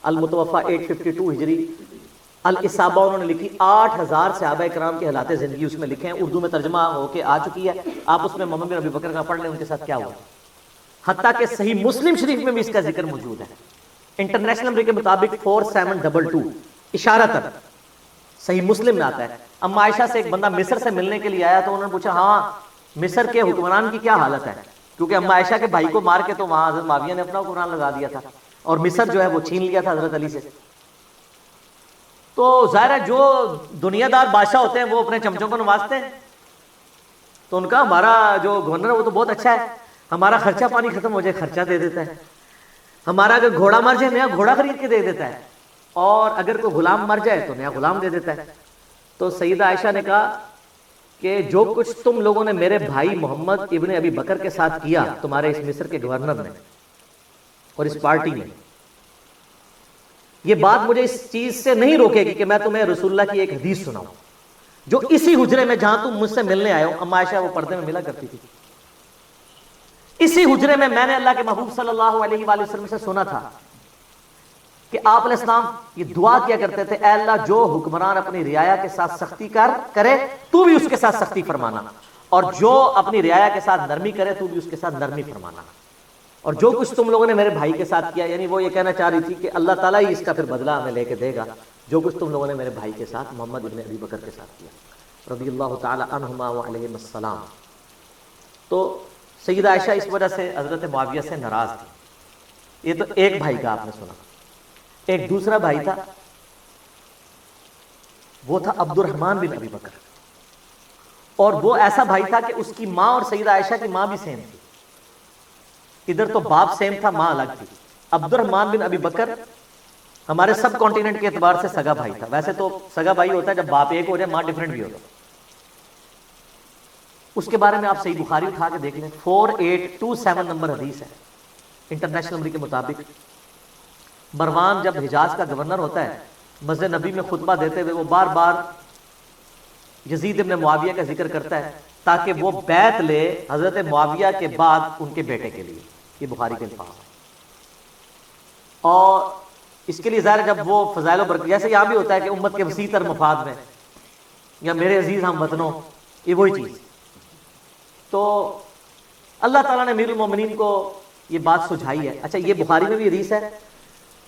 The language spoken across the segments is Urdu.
المتوفا 852 ہجری الاصابہ انہوں نے لکھی. 8000 صحابہ کرام کے حالات زندگی اس میں لکھے ہیں, اردو میں ترجمہ ہو کے آ چکی ہے. آپ اس میں محمد بن ابی بکر کا پڑھ لیں ان کے ساتھ کیا ہوا. حتیٰ کہ صحیح مسلم شریف میں بھی اس کا ذکر موجود ہے. انٹرنیشنل نمبر کے مطابق 4722 اشارتاً صحیح مسلم میں آتا ہے. اما عائشہ سے ایک بندہ مصر سے ملنے کے لیے آیا تو انہوں نے پوچھا ہاں مصر کے حکمران کی کیا حالت ہے, کیونکہ اما عائشہ کے بھائی کو مار کے تو وہاں حضرت معاویہ نے اپنا حکمران لگا دیا تھا اور مصر جو ہے وہ چھین لیا تھا حضرت علی سے. تو ظاہر ہے جو دنیا دار بادشاہ ہوتے ہیں وہ اپنے چمچوں کو نوازتے ہیں. تو ان کا ہمارا جو گورنر ہے وہ تو بہت اچھا ہے, ہمارا خرچہ پانی ختم ہو جائے خرچہ دے دیتا ہے, ہمارا اگر گھوڑا مر جائے نیا گھوڑا خرید کے دے دیتا ہے, اور اگر کوئی غلام مر جائے تو نیا غلام دے دیتا ہے. تو سیدہ عائشہ نے کہا کہ جو کچھ تم لوگوں نے میرے بھائی محمد ابن ابی بکر کے ساتھ کیا, تمہارے اس مصر کے گورنر نے اور اس پارٹی نے, یہ بات مجھے اس چیز سے نہیں روکے گی کہ میں تمہیں رسول اللہ کی ایک حدیث سناؤں جو اسی حجرے میں جہاں تم مجھ سے ملنے آئے ہو. اما عائشہ وہ پردے میں ملا کرتی تھی. اسی حجرے میں نے اللہ کے محبوب صلی اللہ علیہ وآلہ وسلم سے سنا تھا کہ آپ علیہ السلام یہ دعا کیا کرتے تھے, اے اللہ جو حکمران اپنی رعایا کے ساتھ سختی کرے تو بھی اس کے ساتھ سختی فرمانا, اور جو اپنی رعایا کے ساتھ نرمی کرے تو بھی اس کے ساتھ نرمی فرمانا. اور جو کچھ تم لوگوں نے میرے بھائی کے ساتھ کیا, یعنی وہ یہ کہنا چاہ رہی تھی کہ اللہ تعالیٰ ہی اس کا پھر بدلہ ہمیں لے کے دے گا جو کچھ تم لوگوں نے میرے بھائی کے ساتھ محمد ابن ابی بکر کے ساتھ کیا رضی اللہ تعالی عنہما وعلیہم السلام. تو سیدہ عائشہ اس وجہ سے حضرت معاویہ سے ناراض تھی. یہ تو ایک بھائی کا آپ نے سنا. ایک دوسرا بھائی تھا, وہ تھا عبد الرحمن بن ابی بکر, اور وہ ایسا بھائی تھا کہ اس کی ماں اور سیدہ عائشہ کی ماں بھی سیم تھی. ادھر تو باپ سیم تھا ماں الگ تھی. عبد الرحمن بن ابی بکر ہمارے سب کانٹیننٹ کے اعتبار سے سگا بھائی تھا. ویسے تو سگا بھائی ہوتا ہے جب باپ ایک ہو جائے ماں ڈیفرنٹ بھی ہوتا. اس کے بارے میں آپ صحیح بخاری اٹھا کے دیکھ لیں, 4827 نمبر حدیث ہے انٹرنیشنل نمبر کے مطابق. مروان جب حجاز کا گورنر ہوتا ہے, مسجد نبی میں خطبہ دیتے ہوئے وہ بار بار یزید ابن معاویہ کا ذکر کرتا ہے تاکہ وہ بیعت لے حضرت معاویہ کے بعد ان کے بیٹے کے لیے. یہ بخاری کے الفاظ ہیں. اور اس کے لیے ظاہر جب وہ فضائل و برکت, جیسے یہاں بھی ہوتا ہے کہ امت کے وسیع تر مفاد میں یا میرے عزیز ہم وطنوں, یہ وہی چیز. تو اللہ تعالیٰ نے امیر المومنین کو یہ بات سجھائی ہے. اچھا یہ بخاری میں بھی حدیث ہے,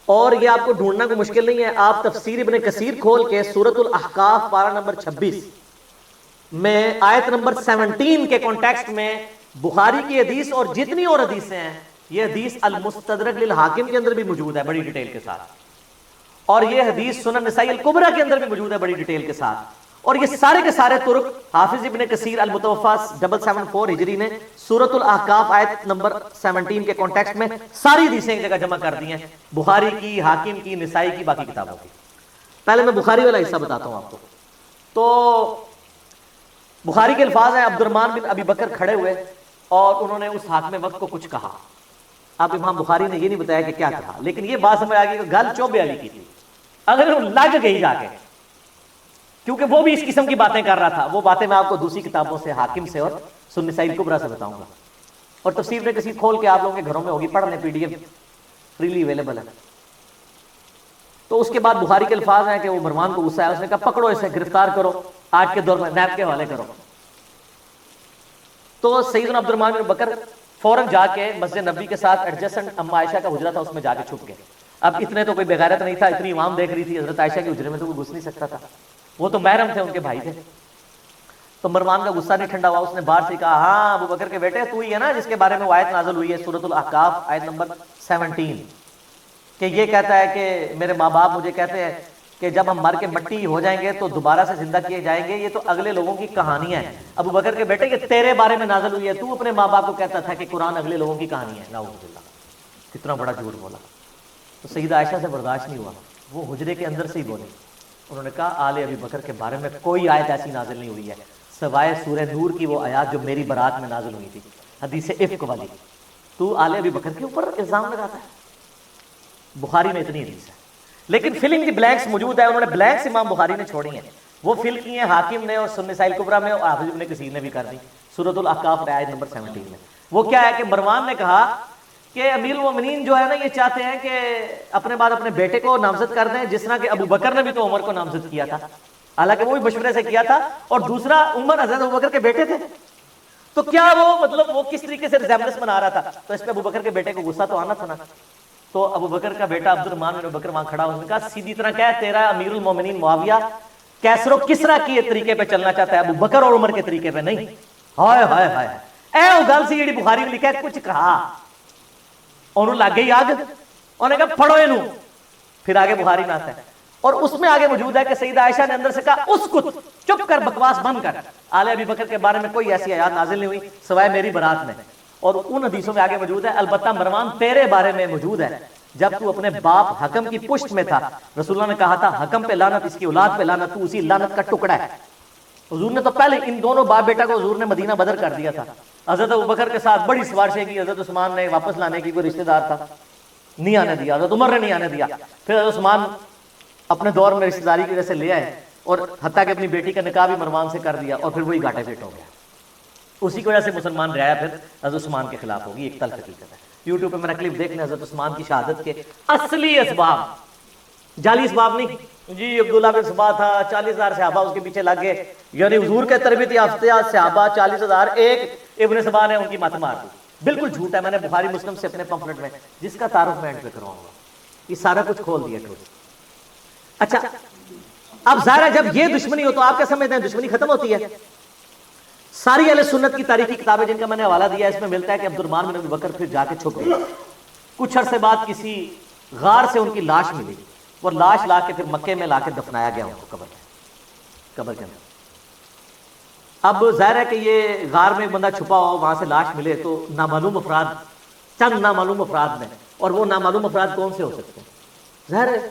اور یہ آپ کو ڈھونڈنا کوئی مشکل نہیں ہے. آپ تفسیر ابن کثیر کھول کے سورۃ الاحقاف پارہ نمبر 26 میں آیت نمبر 17 کے کانٹیکسٹ میں بخاری کی حدیث اور جتنی اور حدیثیں ہیں, یہ حدیث المستدرک للحاکم کے اندر بھی موجود ہے بڑی ڈیٹیل کے ساتھ, اور یہ حدیث سنن نسائی الکبریٰ کے اندر بھی موجود ہے بڑی ڈیٹیل کے ساتھ. اور یہ سارے کے سارے طرق حافظ ابن کثیر المتوفا 774 ہجری نے سورۃ الاحقاف آیت نمبر 17 کے کانٹیکسٹ میں ساری حدیثیں ایک جگہ جمع کر دی ہیں, بخاری کی, حاکم کی, نسائی کی, باقی کتابوں کی. پہلے میں بخاری والا حصہ بتاتا ہوں آپ کو. تو بخاری کے الفاظ ہیں, عبد الرحمن بن ابی بکر کھڑے ہوئے اور انہوں نے اس حاکم وقت کو کچھ کہا. اب امام بخاری نے یہ نہیں بتایا کہ کیا کہا, لیکن یہ بات سمجھ آ گئی کہ گل چوبے علی کی تھی, اگر لگ گئی جا کے, کیونکہ وہ بھی اس قسم کی باتیں کر رہا تھا. وہ باتیں میں آپ کو دوسری کتابوں سے, حاکم سے اور سنن نسائی الکبریٰ سے بتاؤں گا, اور تفسیر ابن کثیر کھول کے آپ لوگوں کے گھروں میں ہوگی, پڑھ لیں, PDF فریلی اویلیبل ہے. تو اس کے بعد بخاری کے الفاظ ہیں کہ وہ مروان کو غصہ ہے, اس نے کہا پکڑو اسے, گرفتار کرو, آج کے دور میں نیب کے حوالے کرو. تو سیدنا عبد الرحمن بن بکر فوراً جا کے مسجد نبی کے ساتھ ایڈجسٹنٹ اما عائشہ کا حجرہ تھا اس میں جا کے چھپ گئے. اب اتنے تو کوئی بغیرت نہیں تھا, اتنی عوام دیکھ رہی تھی, حضرت عائشہ کے حجرے میں تو کوئی گھس نہیں سکتا تھا, وہ تو محرم تھے, ان کے بھائی تھے. تو مروان کا غصہ نہیں ٹھنڈا ہوا, اس نے باہر سے کہا ہاں ابو بکر کے بیٹے تو ہی ہے نا جس کے بارے میں وہ آیت نازل ہوئی ہے سورۃ الاحقاف آیت نمبر 17 کہ یہ کہتا ہے کہ میرے ماں باپ مجھے کہتے ہیں کہ جب ہم مر کے مٹی ہو جائیں گے تو دوبارہ سے زندہ کیے جائیں گے, یہ تو اگلے لوگوں کی کہانیاں ہیں. ابو بکر کے بیٹے یہ تیرے بارے میں نازل ہوئی ہے, تو اپنے ماں باپ کو کہتا تھا کہ قرآن اگلے لوگوں کی کہانی ہے. نعوذ باللہ, کتنا بڑا جھوٹ بولا. تو سیدہ عائشہ سے برداشت نہیں ہوا, وہ حجرے کے اندر سے ہی بولی. انہوں نے کہا آل ابی بکر کے بارے میں کوئی آیت ایسی نازل نہیں ہوئی ہے سوائے سورہ نور کی وہ آیات جو میری برات میں نازل ہوئی تھی, حدیث افک والی. تو آل ابی بکر کے اوپر الزام لگاتا ہے. بخاری میں اتنی حدیث ہے, لیکن فلنگ دی بلینکس موجود ہے. انہوں نے بلینکس امام بخاری نے چھوڑی ہیں, وہ فل کی ہیں حاکم نے اور سنن نسائی الکبریٰ میں, اور حافظ ابن کثیر نے بھی کر دی سورۃ الاحقاف آیت نمبر 17 میں. وہ کیا ہے کہ مروان نے کہا کہ امیر المومنین جو ہے نا یہ چاہتے ہیں کہ اپنے بعد اپنے بیٹے کو نامزد کر دیں، جس طرح کہ ابو بکر نے بھی تو عمر کو نامزد کیا تھا، حالانکہ وہ بھی مشورے سے کیا تھا، اور دوسرا عمر حضرت ابو بکر کے بیٹے تھے، تو کیا وہ مطلب وہ کس طریقے سے ریزیمبلنس بنا رہا تھا، تو اس پہ ابو بکر کے بیٹے کو غصہ تو آنا تھا نا. تو ابو بکر کا بیٹا عبد الرحمن بن ابو بکر وہاں کھڑا، اس نے کہا سیدھی طرح کیا ہے تیرا امیر المومنین معاویہ کیسر و کسرا کے طریقے پہ چلنا چاہتا ہے، ابو بکر اور عمر کے طریقے پہ نہیں. ہائے ہائے ہائے اے وہ گل سی جڑی بخاری میں لکھا ہے کچھ کہا انہوں لگ گئی آگ، انہوں نے کہا پڑھو انہوں، پھر آگے بخاری میں آتا ہے اور اس میں آگے موجود ہے کہ سیدہ عائشہ نے اندر سے کہا اسکت، چپ کر، بکواس بند کر. آل ابی بکر کے بارے میں کوئی ایسی آیات نازل نہیں ہوئی سوائے میری برات میں، اور ان حدیثوں میں آگے موجود ہے البتہ مروان تیرے بارے میں موجود ہے، جب تو اپنے باپ حکم کی پشت میں تھا رسول اللہ نے کہا تھا حکم پہ لعنت، اس کی اولاد پہ لعنت، تو اسی لعنت کا ٹکڑا ہے. حضور نے تو پہلے ان دونوں باپ بیٹا کو حضور نے مدینہ بدر کر دیا تھا. حضرت ابوبکر کے ساتھ بڑی سفارشیں کی، حضرت عثمان نے واپس لانے کی، کوئی رشتہ دار تھا نہیں آنے دیا، حضرت عمر نے نہیں آنے دیا، پھر حضرت عثمان اپنے دور میں رشتہ داری کی وجہ سے لے آئے، اور حتیٰ کہ اپنی بیٹی کا نکاح بھی مروان سے کر دیا، اور پھر وہی گھاٹے پیٹ ہو گیا. اسی کی وجہ سے مسلمان رہا پھر حضرت عثمان کے خلاف ہوگی. ایک تلخ حقیقت ہے. یوٹیوب پہ میرا کلپ دیکھ لیں حضرت عثمان کی شہادت کے اصلی اسباب، جعلی اسباب نہیں جی. عبداللہ بن سبا تھا، 40,000 صحابہ اس کے پیچھے لگ گئے، یعنی حضور کے تربیت یافتہ صحابہ 40,000، ایک ابن سبا نے ان کی مت مار دی. بالکل جھوٹ ہے، میں نے بخاری مسلم سے اپنے پمفلٹ میں جس کا تعارف میں اینڈ پہ کراؤں گا، یہ سارا کچھ کھول دیا ٹھوس. اچھا اب ظاہر ہے جب یہ دشمنی ہو تو آپ کیا سمجھتے ہیں دشمنی ختم ہوتی ہے؟ ساری اہل سنت کی تاریخی کتابیں جن کا میں نے حوالہ دیا ہے اس میں ملتا ہے کہ عبد الرحمن بن ابی بکر پھر جا کے چھپ گئے. کچھ عرصے بعد کسی غار سے ان کی لاش ملی، وہ لاش لا کے پھر مکے میں لا کے دفنایا گیا ان کو قبر کے اندر. اب ظاہر ہے کہ یہ غار میں ایک بندہ چھپا ہو وہاں سے لاش ملے تو نامعلوم افراد، چند نامعلوم افراد میں، اور وہ نامعلوم افراد کون سے ہو سکتے ہیں؟ ظاہر ہے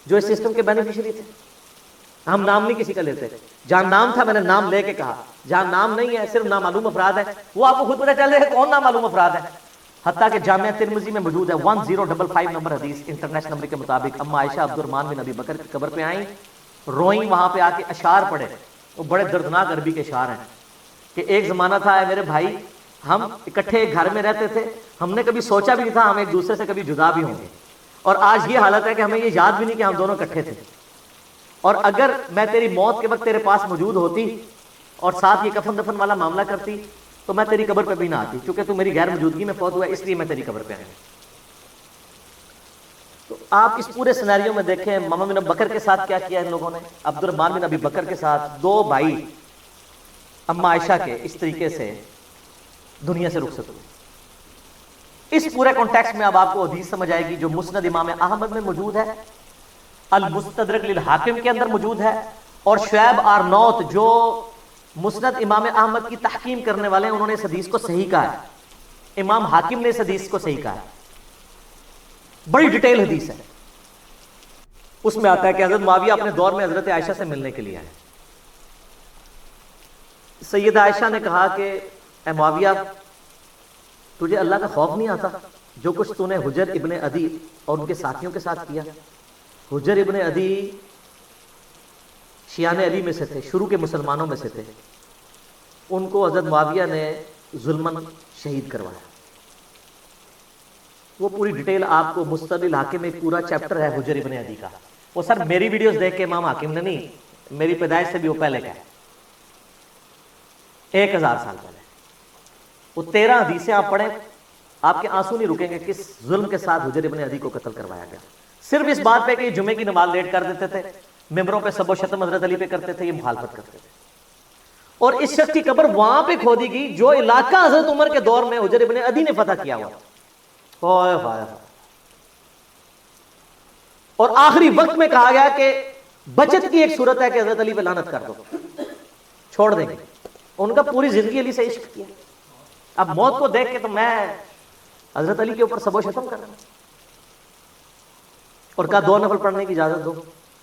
جو اس سسٹم کے بینیفیشری تھے. ہم نام نہیں کسی کا لیتے، جہاں نام تھا میں نے نام لے کے کہا، جہاں نام نہیں ہے صرف نامعلوم افراد ہے وہ آپ کو خود پتہ چل رہا ہے کون نامعلوم افراد ہے. حتیٰ کہ جامعہ ترمذی میں موجود ہے 1055 نمبر حدیث انٹرنیشنل نمبر کے مطابق، اما عائشہ عبد الرحمن بن ابی بکر کی قبر پہ آئیں، روئیں، وہاں پہ آ کے اشعار پڑھے. وہ بڑے دردناک عربی کے اشعار ہیں کہ ایک زمانہ تھا اے میرے بھائی، ہم اکٹھے ایک گھر میں رہتے تھے، ہم نے کبھی سوچا بھی نہیں تھا ہم ایک دوسرے سے کبھی جدا بھی ہوں گے، اور آج یہ حالت ہے کہ ہمیں یہ یاد بھی نہیں کہ ہم دونوں اکٹھے تھے. اور اگر میں تیری موت کے وقت تیرے پاس موجود ہوتی اور ساتھ یہ کفن دفن والا معاملہ کرتی تو میں تیری قبر پہ بھی نہ آتی، کیونکہ تو میری غیر موجودگی میں فوت ہوا ہے اس لیے میں تیری قبر پہ آئی. تو آپ اس پورے سینیریو میں دیکھیں محمد بن بکر کے ساتھ کیا کیا ان لوگوں نے، عبد الرحمن بن ابی بکر کے ساتھ، دو بھائی اما عائشہ کے اس طریقے سے دنیا سے رخصت ہوئے. اس پورے کانٹیکسٹ میں اب آپ کو حدیث سمجھ آئے گی جو مسند امام احمد میں موجود ہے، المستدرک للحاکم کے اندر موجود ہے، اور شعیب آرنوت جو مسند امام احمد کی تحقیم کرنے والے ہیں انہوں نے اس حدیث کو صحیح کہا ہے. امام حاکم نے اس حدیث کو صحیح کہا ہے. بڑی ڈیٹیل حدیث ہے. اس میں آتا ہے کہ حضرت معاویہ اپنے دور میں حضرت عائشہ سے ملنے کے لیے آئے. سیدہ عائشہ نے کہا کہ اے معاویہ تجھے اللہ کا خوف نہیں آتا جو کچھ تو نے حجر ابن عدی اور ان کے ساتھیوں کے ساتھ کیا؟ حجر ابن عدی شیعان علی میں سے تھے، شروع کے مسلمانوں میں سے تھے. ان کو حضرت معاویہ نے ظلماً شہید کروایا. وہ پوری ڈیٹیل آپ کو مستدل حاکم میں ایک پورا چیپٹر ہے حجر ابن عدی کا. وہ سر میری ویڈیوز دیکھ کے امام حاکم نے نہیں، میری پیدائش سے بھی وہ پہلے کا ہے، 1000 سال پہلے. وہ 13 حدیثیں آپ پڑھیں آپ کے آنسو نہیں رکیں گے کس ظلم کے ساتھ حجر ابن عدی کو قتل کروایا گیا. صرف اس بات پہ کہ جمعے کی نماز لیٹ کر دیتے تھے، ممبروں پہ سب و شتم حضرت علی پہ کرتے تھے، یہ مخالفت کرتے تھے. اور اس شخص کی قبر وہاں پہ کھودی گئی جو علاقہ حضرت عمر کے دور میں حجر ابن عدی نے فتح کیا ہوا. اور آخری وقت میں کہا گیا کہ بچت کی ایک صورت ہے کہ حضرت علی پہ لعنت کر دو، چھوڑ دیں گے. ان کا پوری زندگی علی سے عشق کیا. اب موت کو دیکھ کے تو میں حضرت علی کے اوپر سب و شتم کر رہا ہوں. اور کہا 2 نفل پڑھنے کی اجازت دو،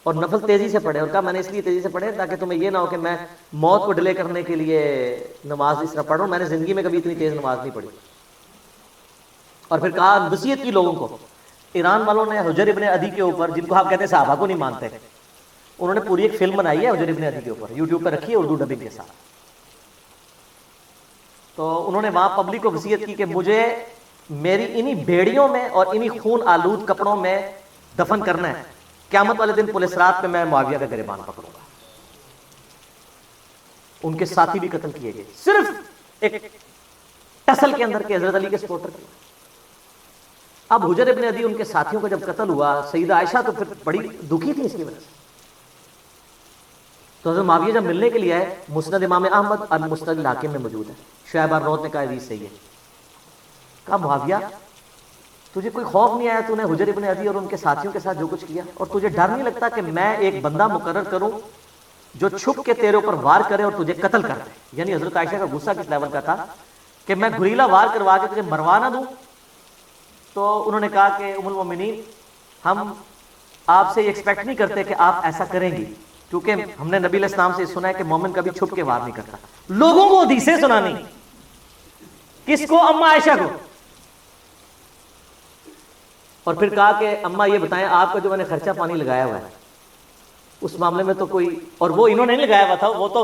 اور نفل تیزی سے پڑھے. اور کہا میں نے اس لیے تیزی سے پڑھے تاکہ تمہیں یہ نہ ہو کہ میں موت کو ڈیلے کرنے کے لیے نماز اس طرح پڑھوں. میں نے زندگی میں کبھی اتنی تیز نماز نہیں پڑھی. اور پھر کہا نصیحت کی لوگوں کو. ایران والوں نے حجر ابن عدی کے اوپر، جن کو آپ کہتے ہیں صحابہ کو نہیں مانتے، انہوں نے پوری ایک فلم بنائی ہے حجر ابن عدی کے اوپر، یوٹیوب پہ رکھی ہے اردو ڈبنگ کے ساتھ. تو انہوں نے وہاں پبلک کو وصیت کی کہ مجھے میری انہی بیڑیوں میں اور انہی خون آلود کپڑوں میں دفن کرنا ہے، قیامت والے دن پولیس رات پہ میں معاویہ کا گریبان پکڑوں گا۔ ان کے ساتھی بھی قتل کیے گئے صرف ایک ٹسل کے اندر کے حضرت علی کے سپورٹر کیے۔ اب حجر ابن عدی ان کے ساتھیوں کا جب قتل ہوا، سیدہ عائشہ تو پھر بڑی دکھی تھی اس کی وجہ سے، تو حضرت معاویہ جب ملنے کے لیے آئے، مسند امام احمد اور مسند الحاکم میں موجود ہے، شعیب ارنوت نے کہا حدیث صحیح ہے، کہا معاویہ تجھے کوئی خوف نہیں آیا؟ تو نے حجر ابن عدی اور ان کے ساتھیوں کے ساتھ جو کچھ کیا، اور تجھے ڈر نہیں لگتا کہ میں ایک بندہ مقرر کروں جو چھپ کے تیرے اوپر وار کرے اور تجھے قتل کر دے؟ یعنی حضرت عائشہ کا غصہ کس لیول کا تھا کہ میں گھریلا وار کروا کے تجھے مروا نہ دوں۔ تو انہوں نے کہا کہ ام المومنین، ہم آپ سے یہ ایکسپیکٹ نہیں کرتے کہ آپ ایسا کریں گی، کیونکہ ہم نے نبی علیہ السلام سے سنا ہے کہ مومن کبھی چھپ کے وار نہیں کرتا۔ لوگوں کو حدیثیں سنانی، کس کو؟ اما عائشہ کو۔ اور پھر کہا کہ اماں یہ بتائیں، آپ کا جو میں نے خرچہ پانی لگایا ہوا ہے اس معاملے میں تو کوئی، اور وہ انہوں نے نہیں لگایا ہوا تھا، وہ تو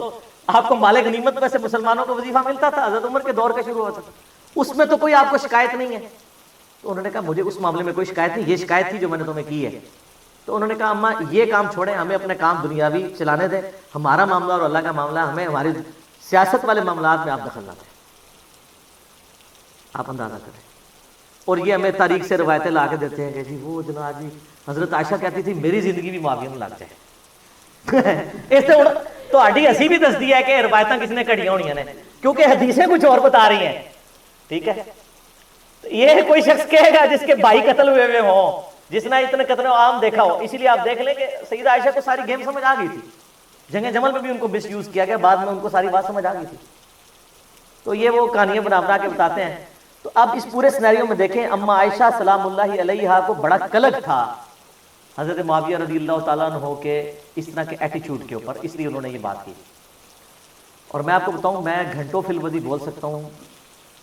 آپ کو مال غنیمت میں سے مسلمانوں کو وظیفہ ملتا تھا، حضرت عمر کے دور کا شروع ہوا تھا، اس میں تو کوئی آپ کو شکایت نہیں ہے۔ تو انہوں نے کہا مجھے اس معاملے میں کوئی شکایت نہیں، یہ شکایت تھی جو میں نے تمہیں کی ہے۔ تو انہوں نے کہا اماں یہ کام چھوڑیں، ہمیں اپنے کام دنیاوی چلانے دیں، ہمارا معاملہ اور اللہ کا معاملہ، ہمیں ہماری سیاست والے معاملات میں آپ دخل نہ دیں۔ آپ اندازہ کریں۔ اور یہ ہمیں تاریخ سے روایتیں لا کے دیتے ہیں کہ جی وہ جناب جی حضرت عائشہ کہتی تھی میری زندگی بھی معاویہ میں لگ جائے۔ اس سے تو ہڈی ہسی بھی دستی ہے کہ روایتیں کس نے کڑیاں ہونی نے، کیونکہ حدیثیں کچھ اور بتا رہی ہیں، ٹھیک ہے۔ یہ کوئی شخص کہے گا جس کے بھائی قتل ہوئے ہوئے ہوں، جس نے اتنے قتل عام دیکھا ہو، اسی لیے آپ دیکھ لیں کہ سیدہ عائشہ کو ساری گیم سمجھ آ گئی تھی، جنگ جمل میں بھی ان کو مس یوز کیا گیا، بعد میں ان کو ساری بات سمجھ آ گئی تھی۔ تو یہ وہ کہانیاں بنا بنا کے بتاتے ہیں۔ تو اب اس پورے سینیریو میں دیکھیں، اما عائشہ سلام اللہ علیہا کو بڑا قلق تھا حضرت معاویہ رضی اللہ تعالیٰ عنہ کے اس طرح کے ایٹیچیوڈ کے اوپر، اس لیے انہوں نے یہ بات کی۔ اور میں آپ کو بتاؤں، میں گھنٹوں فی الودی بول سکتا ہوں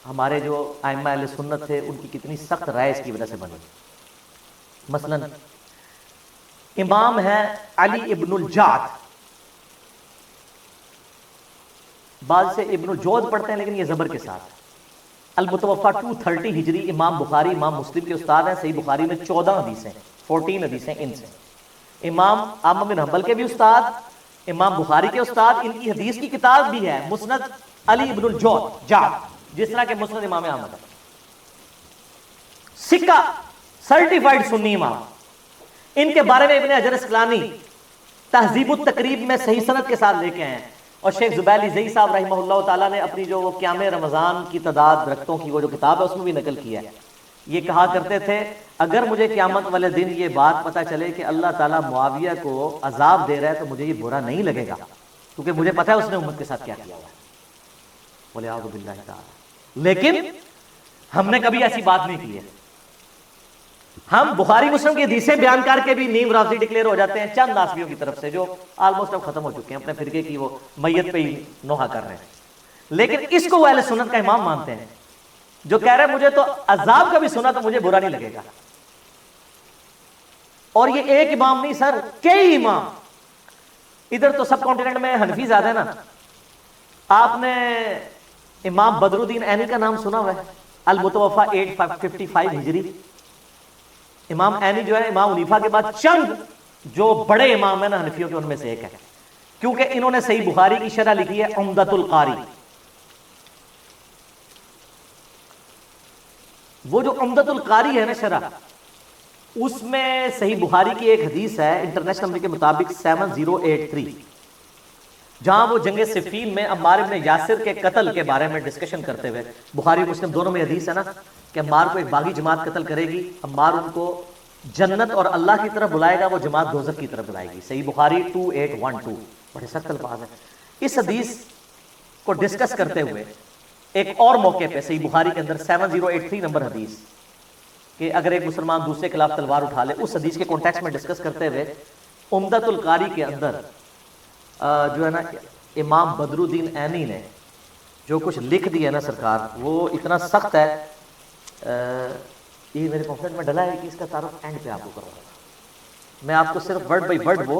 ہمارے جو ائمہ اہل سنت تھے ان کی کتنی سخت رائے اس کی وجہ سے بنی۔ مثلا امام ہے علی ابن الجعد، بعض سے ابن الجود پڑھتے ہیں لیکن یہ زبر کے ساتھ، المتوفا 230 ہجری، امام بخاری امام مسلم کے استاد ہیں، صحیح بخاری میں 14 حدیثیں، 14 حدیثیں ان سے، امام احمد بن حنبل کے بھی استاد، امام بخاری کے استاد، ان کی حدیث کی کتاب بھی ہے مسند علی ابن الجود جس طرح کے مسند امام احمد ہے، سکہ سرٹیفائیڈ سنی امام۔ ان کے بارے میں ابن حجر اسقلانی تہذیب التقریب میں صحیح سند کے ساتھ لے کے آئے ہیں، اور شیخ زبیلی زئی صاحب رحمہ اللہ تعالیٰ نے اپنی جو وہ قیام رمضان کی تعداد رکھتوں کی وہ جو کتاب ہے اس میں بھی نقل کیا ہے۔ یہ کہا کرتے تھے اگر مجھے قیامت والے دن یہ بات پتہ چلے کہ اللہ تعالیٰ معاویہ کو عذاب دے رہا ہے تو مجھے یہ برا نہیں لگے گا، کیونکہ مجھے پتہ ہے اس نے امت کے ساتھ کیا کیا ہوا ہے، وَلِعَوْذُ بِاللَّهِ تعالیٰ۔ لیکن ہم نے کبھی ایسی بات نہیں کی ہے۔ ہم بخاری مسلم کی حدیثیں بیان کر کے بھی نیم رافضی ڈکلیئر ہو جاتے ہیں چند ناسبیوں کی طرف سے جو آلموسٹ اب ختم ہو چکے ہیں، اپنے فرقے کی وہ میت پہ ہی نوحہ کر رہے ہیں، لیکن اس کو وہ اہل سنت کا امام مانتے ہیں جو کہہ رہے ہیں مجھے تو عذاب کا بھی سنا تو مجھے برا نہیں لگے گا۔ اور یہ ایک امام نہیں سر، کئی امام۔ ادھر تو سب کانٹیننٹ میں حنفی زیادہ ہے نا، آپ نے امام بدر الدین عینی کا نام سنا ہوا ہے، المتوفا 855 ہجری۔ امام عینی جو ہے امام حنیفہ کے بعد چند جو بڑے امام ہیں نا حنفیوں کے ان میں سے ایک ہے، کیونکہ انہوں نے صحیح بخاری کی شرح لکھی ہے عمدۃ القاری۔ وہ جو عمدۃ القاری ہے نا شرح، اس میں صحیح بخاری کی ایک حدیث ہے انٹرنیشنل نمبر کے مطابق 7083، جہاں وہ جنگ صفین میں عمار بن یاسر کے قتل کے بارے میں ڈسکشن کرتے ہوئے، بخاری مسلم دونوں میں حدیث ہے نا کہ عمار کو ایک باغی جماعت قتل کرے گی، عمار ان کو جنت اور اللہ کی طرف بلائے گا، وہ جماعت دوزخ کی طرف بلائے گی، صحیح بخاری 2812، بڑے سخت الفاظ ہیں۔ اس حدیث کو ڈسکس کرتے ہوئے ایک اور موقع پہ صحیح بخاری کے اندر 7083 نمبر حدیث کہ اگر ایک مسلمان دوسرے کے خلاف تلوار اٹھا لے، اس حدیث کے کانٹیکسٹ میں ڈسکس کرتے ہوئے عمدۃ القاری کے اندر جو ہے نا امام بدر الدین عینی نے جو کچھ لکھ دیا ہے نا سرکار، وہ اتنا سخت ہے، یہ میرے پمفلٹ میں ڈلا ہے کہ اس کا تعارف اینڈ پہ آپ کو کروں گا، میں آپ کو صرف ورڈ بائی ورڈ وہ